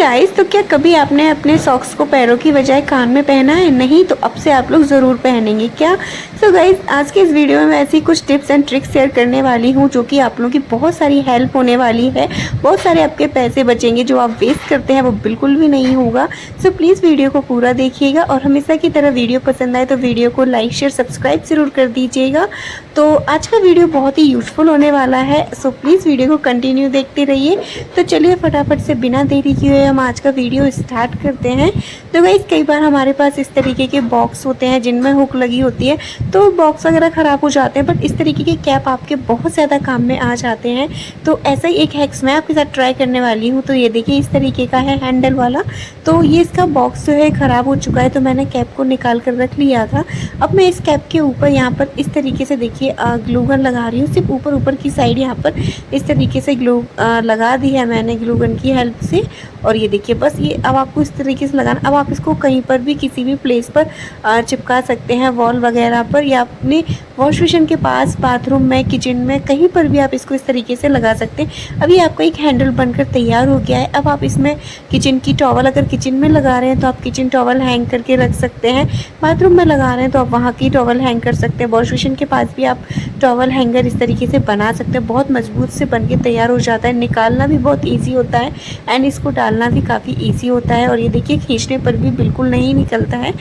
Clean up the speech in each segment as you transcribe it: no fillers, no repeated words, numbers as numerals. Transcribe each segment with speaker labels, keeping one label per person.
Speaker 1: Guys, तो क्या कभी आपने अपने सॉक्स को पैरों की बजाय कान में पहना है? नहीं तो अब से आप लोग ज़रूर पहनेंगे क्या? सो गाइस, आज के इस वीडियो में मैं ऐसी कुछ टिप्स एंड ट्रिक्स शेयर करने वाली हूँ जो कि आप लोगों की बहुत सारी हेल्प होने वाली है। बहुत सारे आपके पैसे बचेंगे, जो आप वेस्ट करते हैं वो बिल्कुल भी नहीं होगा। सो प्लीज़ वीडियो को पूरा देखिएगा और हमेशा की तरह वीडियो पसंद आए तो वीडियो को लाइक शेयर सब्सक्राइब ज़रूर कर दीजिएगा। तो आज का वीडियो बहुत ही यूजफुल होने वाला है, सो प्लीज़ वीडियो को कंटिन्यू देखते रहिए। तो चलिए फटाफट से बिना देरी किए हम आज का वीडियो स्टार्ट करते हैं। तो गाइस, कई बार हमारे पास इस तरीके के बॉक्स होते हैं जिनमें हुक लगी होती है, तो बॉक्स वगैरह ख़राब हो जाते हैं, बट इस तरीके के कैप आपके बहुत ज़्यादा काम में आ जाते हैं। तो ऐसा ही एक हैक्स मैं आपके साथ ट्राई करने वाली हूँ। तो ये देखिए, इस तरीके का है हैंडल वाला। तो ये इसका बॉक्स जो है ख़राब हो चुका है, तो मैंने कैप को निकाल कर रख लिया था। अब मैं इस कैप के ऊपर यहाँ पर इस तरीके से देखिए ग्लू गन लगा रही हूँ। सिर्फ ऊपर की साइड यहाँ पर इस तरीके से ग्लू लगा दी है मैंने ग्लू गन की हेल्प से। और ये देखिए, बस ये अब आपको इस तरीके से लगाना। अब आप इसको कहीं पर भी किसी भी प्लेस पर चिपका सकते हैं, वॉल वगैरह पर, या अपने वॉश बेसिन के पास, बाथरूम में, किचन में, कहीं पर भी आप इसको इस तरीके से लगा सकते हैं। अभी आपका एक हैंडल बनकर तैयार हो गया है। अब आप इसमें किचन की टॉवल, अगर किचन में लगा रहे हैं तो आप किचन टॉवल हैंग करके रख सकते हैं। बाथरूम में लगा रहे हैं तो आप वहाँ की टॉवल हैंग कर सकते हैं। वॉश बेसिन के पास भी आप टॉवल हैंगर इस तरीके से बना सकते हैं। बहुत मजबूत से बन के तैयार हो जाता है। निकालना भी बहुत ईजी होता है एंड इसको डालना भी काफ़ी ईजी होता है। और ये देखिए, खींचने पर भी बिल्कुल नहीं निकलता है।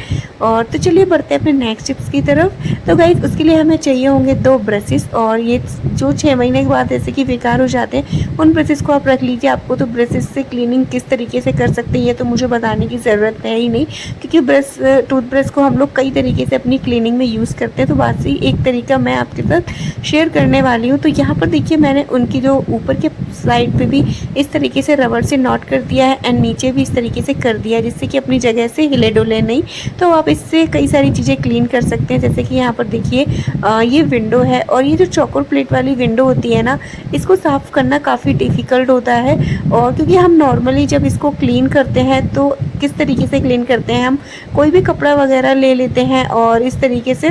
Speaker 1: और तो चलिए बढ़ते हैं अपने नेक्स्ट टिप्स की तरफ। तो गाइस, उसके लिए हमें चाहिए होंगे 2 ब्रशेस, और ये जो 6 महीने के बाद जैसे कि बेकार हो जाते हैं, उन ब्रशेस को आप रख लीजिए। आपको तो ब्रशेस से क्लीनिंग किस तरीके से कर सकते हैं ये तो मुझे बताने की ज़रूरत है ही नहीं, क्योंकि टूथब्रश को हम लोग कई तरीके से अपनी क्लीनिंग में यूज़ करते हैं। तो बात से एक तरीका मैं आपके साथ शेयर करने वाली हूँ। तो यहाँ पर देखिए, मैंने उनकी जो ऊपर के साइड पे भी इस तरीके से रबड़ से नॉट कर दिया है एंड नीचे भी इस तरीके से कर दिया है, जिससे कि अपनी जगह से हिले डुले नहीं। तो आप इससे कई सारी चीज़ें क्लीन कर सकते हैं। जैसे कि यहाँ पर देखिए, ये विंडो है, और ये जो चौकोर प्लेट वाली विंडो होती है ना, इसको साफ़ करना काफ़ी डिफ़िकल्ट होता है। और क्योंकि हम नॉर्मली जब इसको क्लीन करते हैं तो किस तरीके से क्लीन करते हैं, हम कोई भी कपड़ा वगैरह ले लेते हैं और इस तरीके से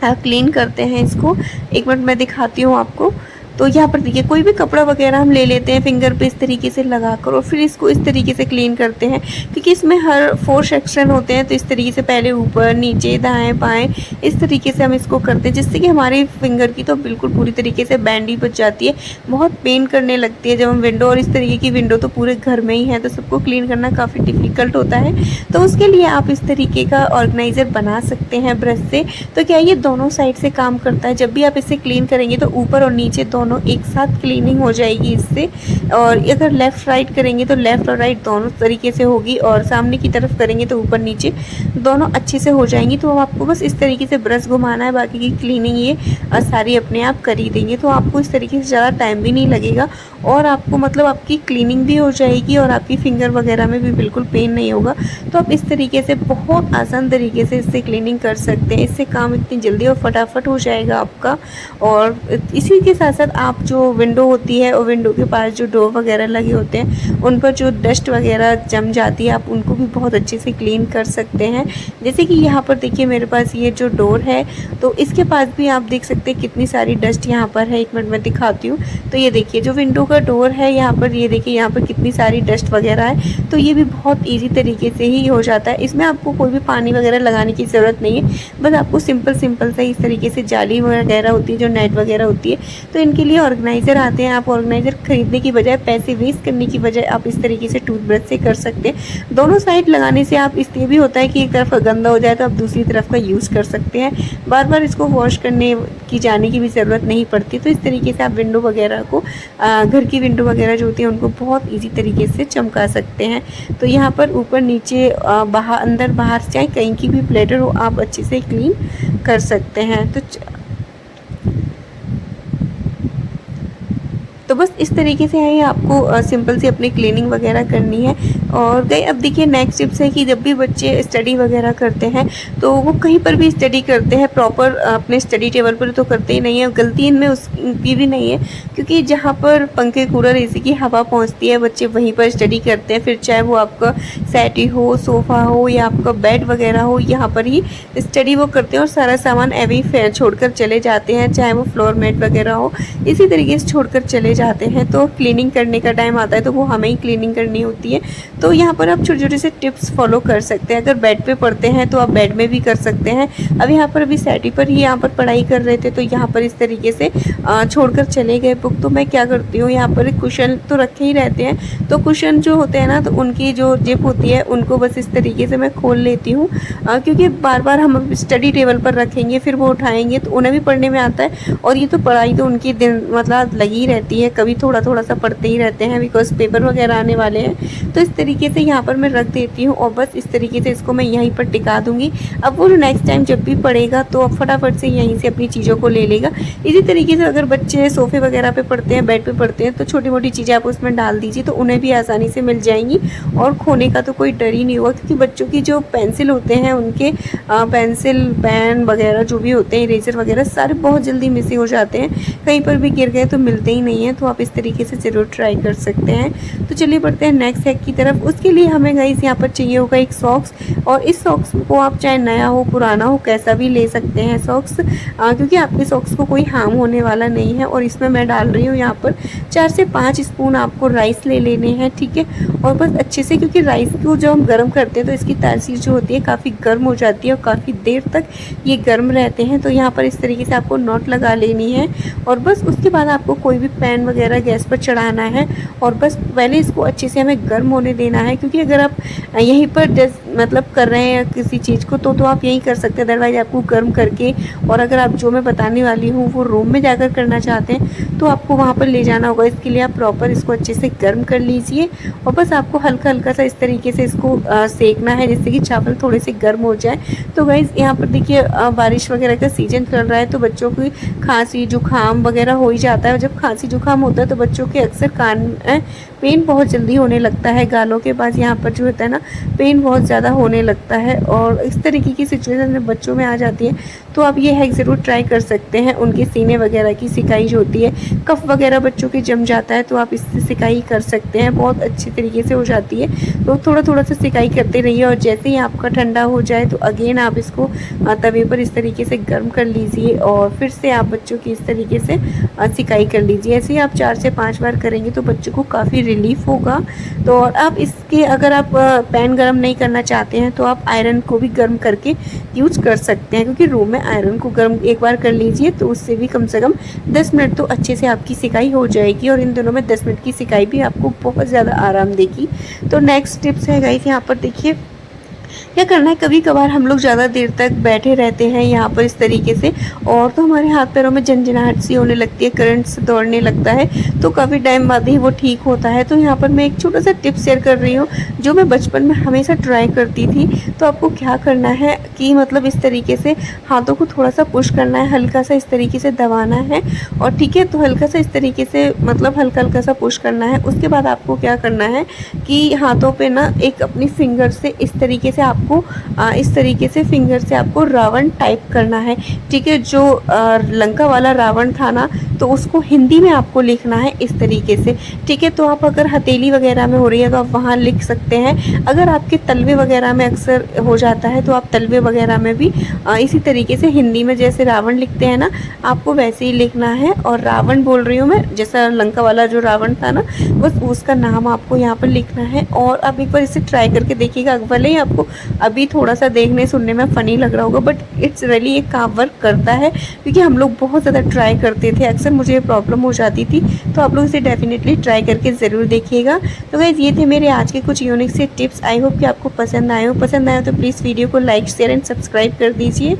Speaker 1: क्लीन करते हैं इसको। एक मिनट मैं दिखाती हूँ आपको। तो यहाँ पर देखिए, कोई भी कपड़ा वगैरह हम ले लेते हैं फिंगर पे इस तरीके से लगाकर, और फिर इसको इस तरीके से क्लीन करते हैं, क्योंकि इसमें हर 4 सेक्शन होते हैं। तो इस तरीके से पहले ऊपर, नीचे, दाएं बाएं, इस तरीके से हम इसको करते हैं, जिससे कि हमारी फिंगर की तो बिल्कुल पूरी तरीके से बैंड ही बच जाती है। बहुत पेन करने लगती है जब हम विंडो, और इस तरीके की विंडो तो पूरे घर में ही है, तो सबको क्लीन करना काफ़ी डिफ़िकल्ट होता है। तो उसके लिए आप इस तरीके का ऑर्गेनाइज़र बना सकते हैं ब्रश से। तो क्या ये दोनों साइड से काम करता है। जब भी आप इसे क्लीन करेंगे तो ऊपर और नीचे दोनों एक साथ क्लीनिंग हो जाएगी इससे। और अगर लेफ़्ट राइट करेंगे तो लेफ़्ट और राइट दोनों तरीके से होगी, और सामने की तरफ करेंगे तो ऊपर नीचे दोनों अच्छे से हो जाएंगी। तो आपको बस इस तरीके से ब्रश घुमाना है, बाकी की क्लीनिंग ये सारी अपने आप कर ही देंगे। तो आपको इस तरीके से ज़्यादा टाइम भी नहीं लगेगा, और आपको मतलब आपकी क्लीनिंग भी हो जाएगी, और आपकी फिंगर वगैरह में भी बिल्कुल पेन नहीं होगा। तो आप इस तरीके से बहुत आसान तरीके से इससे क्लीनिंग कर सकते हैं। इससे काम इतनी जल्दी और फटाफट हो जाएगा आपका। और इसी के साथ साथ आप जो विंडो होती है और विंडो के पास जो डोर वगैरह लगे होते हैं, उन पर जो डस्ट वगैरह जम जाती है, आप उनको भी बहुत अच्छे से क्लीन कर सकते हैं। जैसे कि यहाँ पर देखिए, मेरे पास ये जो डोर है, तो इसके पास भी आप देख सकते हैं कितनी सारी डस्ट यहाँ पर है। एक मिनट में दिखाती हूँ। तो ये देखिए, जो विंडो का डोर है, यहाँ पर ये देखिए, यहाँ पर कितनी सारी डस्ट वगैरह है। तो ये भी बहुत ईजी तरीके से ही हो जाता है। इसमें आपको कोई भी पानी वगैरह लगाने की ज़रूरत नहीं है। बस आपको सिंपल से इस तरीके से जाली वगैरह होती है, जो नेट वगैरह होती है, तो इनके लिए ऑर्गेनाइज़र आते हैं। आप ऑर्गेनाइज़र खरीदने की बजाय, पैसे वेस्ट करने की बजाय, आप इस तरीके से टूथब्रश से कर सकते हैं। दोनों साइड लगाने से आप, इसलिए भी होता है कि एक तरफ का गंदा हो जाए तो आप दूसरी तरफ का यूज़ कर सकते हैं। बार बार इसको वॉश करने की जाने की भी ज़रूरत नहीं पड़ती। तो इस तरीके से आप विंडो वगैरह को, घर की विंडो वगैरह जो होती है, उनको बहुत ईजी तरीके से चमका सकते हैं। तो यहाँ पर ऊपर नीचे, बाहर, अंदर बाहर, चाहे कहीं की भी प्लेटर हो, आप अच्छे से क्लीन कर सकते हैं। तो बस इस तरीके से है, आपको सिंपल सी अपनी क्लीनिंग वगैरह करनी है। और गई, अब देखिए नेक्स्ट टिप्स है कि जब भी बच्चे स्टडी वगैरह करते हैं तो वो कहीं पर भी स्टडी करते हैं, प्रॉपर अपने स्टडी टेबल पर तो करते ही नहीं है। गलती इनमें उसकी भी नहीं है, क्योंकि जहाँ पर पंखे, कूलर, एसी की हवा पहुँचती है, बच्चे वहीं पर स्टडी करते हैं। फिर चाहे वो आपका सेटी हो, सोफ़ा हो, या आपका बेड वगैरह हो, यहाँ पर ही स्टडी वो करते हैं, और सारा सामान ऐसे ही छोड़ कर चले जाते हैं। चाहे वो फ्लोर मैट वगैरह हो, इसी तरीके से छोड़ कर चले जाते हैं तो क्लीनिंग करने का टाइम आता है तो वो हमें ही क्लीनिंग करनी होती है। तो यहाँ पर आप छोटे छोटे से टिप्स फॉलो कर सकते हैं। अगर बेड पे पढ़ते हैं तो आप बेड में भी कर सकते हैं। अब यहाँ पर अभी सैटी पर ही यहाँ पर पढ़ाई कर रहे थे तो यहाँ पर इस तरीके से छोड़कर चले गए बुक। तो मैं क्या करती हूँ, यहाँ पर कुशन तो रखे ही रहते हैं, तो कुशन जो होते हैं ना तो उनकी जो जिप होती है उनको बस इस तरीके से मैं खोल लेती हूँ, क्योंकि बार बार हम स्टडी टेबल पर रखेंगे फिर वो उठाएंगे तो उन्हें भी पढ़ने में आता है। और ये तो पढ़ाई तो उनकी दिन मतलब लगी रहती है, कभी थोड़ा थोड़ा सा पढ़ते ही रहते हैं बिकॉज पेपर वगैरह आने वाले हैं। तो इस तरीके से यहाँ पर मैं रख देती हूँ और बस इस तरीके से इसको मैं यहीं पर टिका दूँगी। अब वो नेक्स्ट टाइम जब भी पढ़ेगा तो अब फटाफट से यहीं से अपनी चीज़ों को ले लेगा। इसी तरीके से अगर बच्चे सोफ़े वगैरह पे पढ़ते हैं, बेड पे पढ़ते हैं तो छोटी मोटी चीज़ें आप उसमें डाल दीजिए तो उन्हें भी आसानी से मिल जाएंगी और खोने का तो कोई डर ही नहीं होगा। क्योंकि बच्चों की जो पेंसिल होते हैं उनके पेंसिल पेन वगैरह जो भी होते हैं, इरेजर वगैरह सारे बहुत जल्दी मिस हो जाते हैं, कहीं पर भी गिर गए तो मिलते ही नहीं हैं। तो आप इस तरीके से ज़रूर ट्राई कर सकते हैं। तो चलिए बढ़ते हैं नेक्स्ट हैक की तरफ। उसके लिए हमें गाइस यहाँ पर चाहिए होगा एक सॉक्स, और इस सॉक्स को आप चाहे नया हो पुराना हो कैसा भी ले सकते हैं सॉक्स, क्योंकि आपके सॉक्स को कोई हार्म होने वाला नहीं है। और इसमें मैं डाल रही हूँ यहाँ पर 4 से 5 स्पून आपको राइस ले लेने हैं, ठीक है। और बस अच्छे से, क्योंकि राइस को जब हम गर्म करते हैं तो इसकी तासीर जो होती है काफ़ी गर्म हो जाती है और काफ़ी देर तक ये गर्म रहते हैं। तो यहाँ पर इस तरीके से आपको नॉट लगा लेनी है और बस उसके बाद आपको कोई भी पैन वगैरह गैस पर चढ़ाना है और बस पहले इसको अच्छे से हमें गर्म होने देना है। क्योंकि अगर आप यहीं पर मतलब कर रहे हैं किसी चीज़ को तो आप यही कर सकते हैं, अदरवाइज आपको गर्म करके, और अगर आप जो मैं बताने वाली हूँ वो रूम में जाकर करना चाहते हैं तो आपको वहाँ पर ले जाना होगा। इसके लिए आप प्रॉपर इसको अच्छे से गर्म कर लीजिए और बस आपको हल्का हल्का सा इस तरीके से इसको सेकना है जिससे कि चावल थोड़े से गर्म हो जाए। तो गाइस यहाँ पर देखिए बारिश वगैरह का सीजन चल रहा है तो बच्चों की खांसी जुकाम वगैरह हो ही जाता है। और जब खांसी जुकाम होता है तो बच्चों के अक्सर कान पेन बहुत जल्दी होने लगता है, गालों के पास यहाँ पर जो होता है ना पेन बहुत ज़्यादा होने लगता है। और इस तरीके की सिचुएशन जब बच्चों में आ जाती है तो आप ये हैक ज़रूर ट्राई कर सकते हैं। उनके सीने वगैरह की सिकाई जो होती है, कफ वगैरह बच्चों के जम जाता है तो आप इससे सिकाई कर सकते हैं, बहुत अच्छी तरीके से हो जाती है। तो थोड़ा थोड़ा सा सिकाई करते रहिए और जैसे ही आपका ठंडा हो जाए तो अगेन आप इसको तवे पर इस तरीके से गर्म कर लीजिए और फिर से आप बच्चों की इस तरीके से सिकाई कर लीजिए। ऐसे ही आप 4 से 5 बार करेंगे तो बच्चों को काफ़ी रिलीफ होगा। तो आप इसके अगर आप पैन गर्म नहीं करना चाहते हैं तो आप आयरन को भी गर्म करके यूज कर सकते हैं, क्योंकि रूम में आयरन को गर्म एक बार कर लीजिए तो उससे भी कम से कम 10 मिनट तो अच्छे से आपकी सिकाई हो जाएगी। और इन दोनों में 10 मिनट की सिकाई भी आपको बहुत ज़्यादा आराम देगी। तो नेक्स्ट टिप्स है गाइस, यहाँ पर देखिए क्या करना है, कभी कभार हम लोग ज़्यादा देर तक बैठे रहते हैं यहाँ पर इस तरीके से और तो हमारे हाथ पैरों में झंझनाहट सी होने लगती है, करंट से दौड़ने लगता है, तो काफ़ी टाइम बाद ही वो ठीक होता है। तो यहाँ पर मैं एक छोटा सा टिप शेयर कर रही हूँ जो मैं बचपन में हमेशा ट्राई करती थी। तो आपको क्या करना है कि मतलब इस तरीके से हाथों को थोड़ा सा पुश करना है, हल्का सा इस तरीके से दबाना है और ठीक है, तो हल्का सा इस तरीके से मतलब हल्का हल्का सा पुश करना है। उसके बाद आपको क्या करना है कि हाथों पे ना एक अपनी फिंगर से इस तरीके से आपको इस तरीके से फिंगर से आपको रावण टाइप करना है, ठीक है। जो लंका वाला रावण था ना तो उसको हिंदी में आपको लिखना है इस तरीके से, ठीक है। तो आप अगर हथेली वगैरह में हो रही है तो आप वहाँ लिख सकते हैं। अगर आपके तलवे वगैरह में अक्सर हो जाता है तो आप तलवे वगैरह में भी इसी तरीके से हिंदी में जैसे रावण लिखते हैं ना आपको वैसे ही लिखना है। और रावण बोल रही हूँ मैं, जैसा लंका वाला जो रावण था ना बस उसका नाम आपको यहाँ पर लिखना है। और आप एक बार इसे ट्राई करके देखिएगा, भले ही आपको अभी थोड़ा सा देखने सुनने में फ़नी लग रहा होगा बट इट्स रियली एक काम वर्क करता है, क्योंकि हम लोग बहुत ज़्यादा ट्राई करते थे, अक्सर मुझे ये प्रॉब्लम हो जाती थी। तो आप लोग इसे डेफिनेटली ट्राई करके ज़रूर देखिएगा। तो गाइस ये थे मेरे आज के कुछ यूनिक से टिप्स। आई होप कि आपको पसंद आए हो तो प्लीज़ वीडियो को लाइक शेयर एंड सब्सक्राइब कर दीजिए।